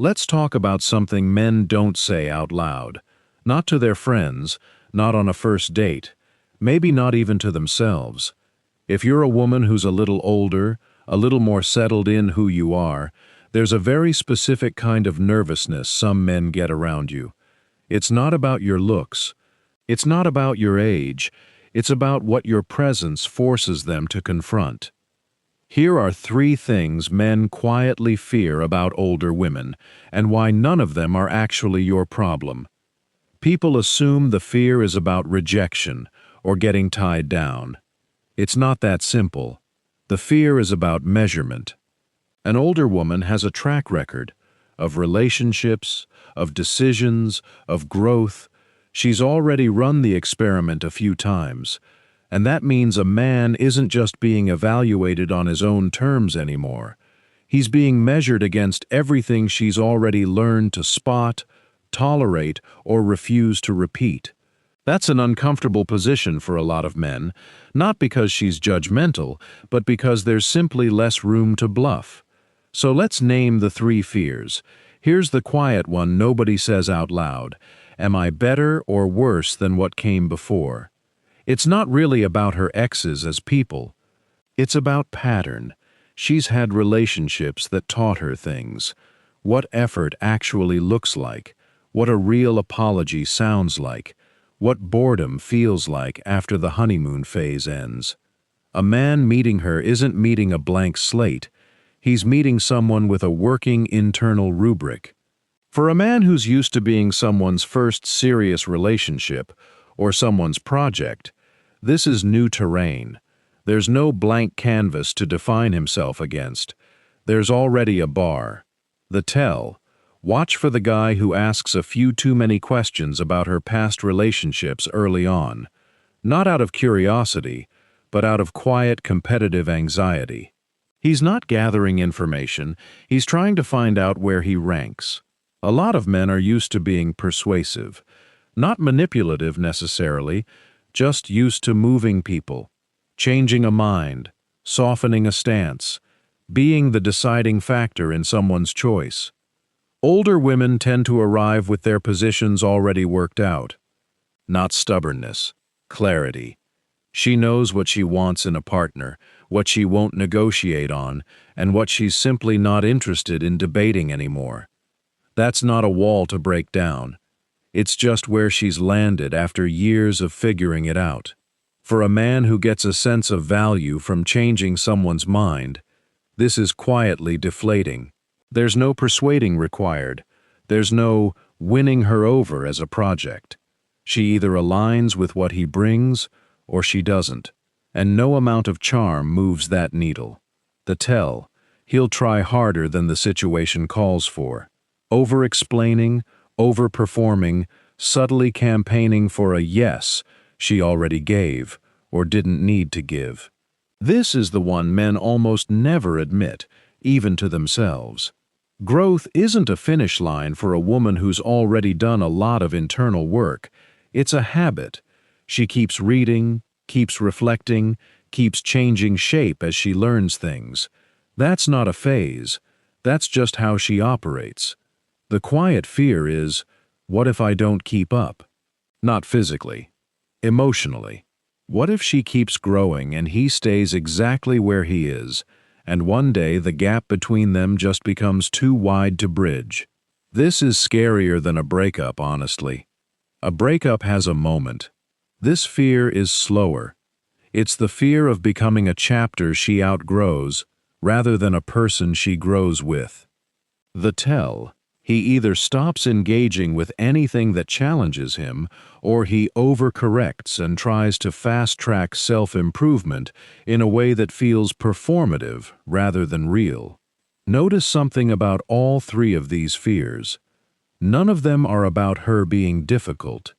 Let's talk about something men don't say out loud. Not to their friends, not on a first date, maybe not even to themselves. If you're a woman who's a little older, a little more settled in who you are, there's a very specific kind of nervousness some men get around you. It's not about your looks. It's not about your age. It's about what your presence forces them to confront. Here are 3 things men quietly fear about older women, and why none of them are actually your problem. People assume the fear is about rejection or getting tied down. It's not that simple. The fear is about measurement. An older woman has a track record of relationships, of decisions, of growth. She's already run the experiment a few times. And that means a man isn't just being evaluated on his own terms anymore. He's being measured against everything she's already learned to spot, tolerate, or refuse to repeat. That's an uncomfortable position for a lot of men, not because she's judgmental, but because there's simply less room to bluff. So let's name the 3 fears. Here's the quiet one nobody says out loud. Am I better or worse than what came before? It's not really about her exes as people. It's about pattern. She's had relationships that taught her things. What effort actually looks like. What a real apology sounds like. What boredom feels like after the honeymoon phase ends. A man meeting her isn't meeting a blank slate. He's meeting someone with a working internal rubric. For a man who's used to being someone's first serious relationship, or someone's project, this is new terrain. There's no blank canvas to define himself against. There's already a bar. The tell. Watch for the guy who asks a few too many questions about her past relationships early on. Not out of curiosity, but out of quiet competitive anxiety. He's not gathering information, he's trying to find out where he ranks. A lot of men are used to being persuasive. Not manipulative necessarily, just used to moving people, changing a mind, softening a stance, being the deciding factor in someone's choice. Older women tend to arrive with their positions already worked out. Not stubbornness, clarity. She knows what she wants in a partner, what she won't negotiate on, and what she's simply not interested in debating anymore. That's not a wall to break down. It's just where she's landed after years of figuring it out. For a man who gets a sense of value from changing someone's mind, this is quietly deflating. There's no persuading required. There's no winning her over as a project. She either aligns with what he brings or she doesn't, and no amount of charm moves that needle. The tell, he'll try harder than the situation calls for. Over-explaining, over-performing, subtly campaigning for a yes she already gave or didn't need to give. This is the one men almost never admit, even to themselves. Growth isn't a finish line for a woman who's already done a lot of internal work. It's a habit. She keeps reading, keeps reflecting, keeps changing shape as she learns things. That's not a phase. That's just how she operates. The quiet fear is, what if I don't keep up? Not physically, emotionally. What if she keeps growing and he stays exactly where he is, and one day the gap between them just becomes too wide to bridge? This is scarier than a breakup, honestly. A breakup has a moment. This fear is slower. It's the fear of becoming a chapter she outgrows rather than a person she grows with. The tell. He either stops engaging with anything that challenges him, or he overcorrects and tries to fast-track self-improvement in a way that feels performative rather than real. Notice something about all 3 of these fears. None of them are about her being difficult.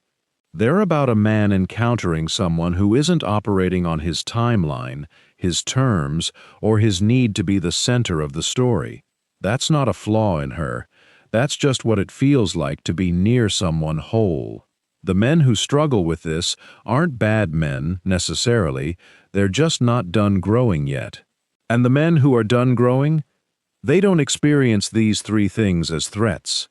They're about a man encountering someone who isn't operating on his timeline, his terms, or his need to be the center of the story. That's not a flaw in her. That's just what it feels like to be near someone whole. The men who struggle with this aren't bad men, necessarily. They're just not done growing yet. And the men who are done growing? They don't experience these three things as threats.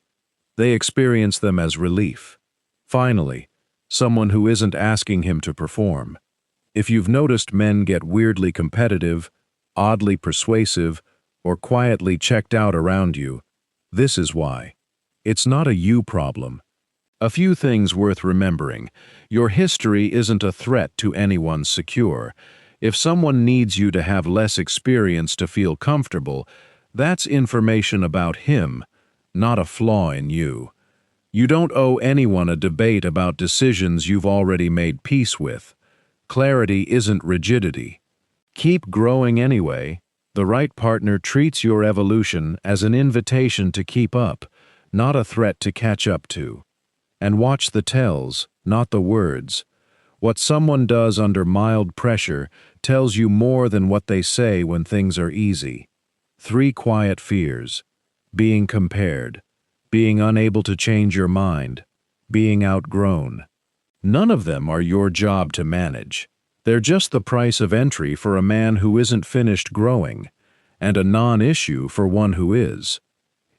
They experience them as relief. Finally, someone who isn't asking him to perform. If you've noticed men get weirdly competitive, oddly persuasive, or quietly checked out around you, this is why. It's not a you problem. A few things worth remembering. Your history isn't a threat to anyone secure. If someone needs you to have less experience to feel comfortable, that's information about him, not a flaw in you. You don't owe anyone a debate about decisions you've already made peace with. Clarity isn't rigidity. Keep growing anyway. The right partner treats your evolution as an invitation to keep up, not a threat to catch up to. And watch the tells, not the words. What someone does under mild pressure tells you more than what they say when things are easy. 3 quiet fears: being compared, being unable to change your mind, being outgrown. None of them are your job to manage. They're just the price of entry for a man who isn't finished growing, and a non-issue for one who is.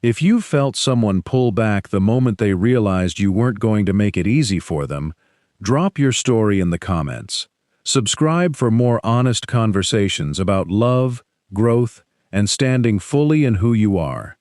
If you felt someone pull back the moment they realized you weren't going to make it easy for them, drop your story in the comments. Subscribe for more honest conversations about love, growth, and standing fully in who you are.